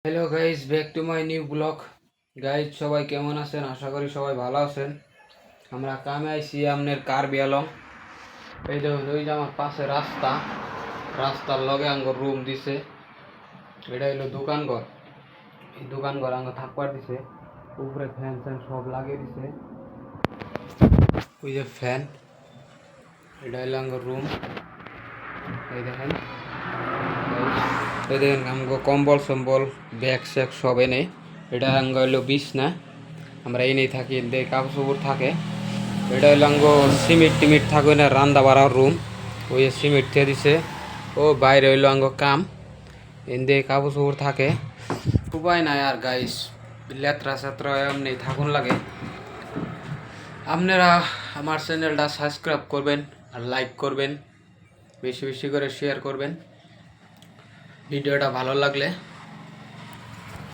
Hello guys, back to my new blog. Guys, সবাই কেমন আছেন? আশা করি সবাই ভালো আছেন। আমরা কামে আইছি আমনের কার্বি আলং। এই দেখুন, ওই যে আমার পাশে রাস্তার লগে আঙ্গর রুম দিছে। এটা হইলো দোকান ঘর। এই দোকান ঘর আঙ্গ থাকবার দিছে। উপরে ফ্যান ফ্যান সব লাগিয়ে দিছে। ওই যে ফ্যান, এটা হইলো আঙ্গর রুম। এই দেখেন, এই দেখেন আমগো কম্বল সম্বল ব্যাগ স্যাগ সব এনে। এটা আঙ্গ হইলো বিছনা, আমরা এনেই থাকি, এদের কাপড় চোপড় থাকে। এটা হইলো আঙ্গো সিমেন্ট টিমিট থাকবে না, রান্দা বাড়ার রুম। ওই সিমেন্ট দিয়ে দিছে। ও বাইরে হইলো আঙ্গো কাম, এনদে কাপড় চোপড় থাকে। উপায় নাই আর গাইস, লেত্রা সেত্রা এমনি থাকুন লাগে। আপনারা আমার চ্যানেলটা সাবস্ক্রাইব করবেন আর লাইক করবেন, বেশি বেশি করে শেয়ার করবেন ভিডিওটা ভালো লাগলে।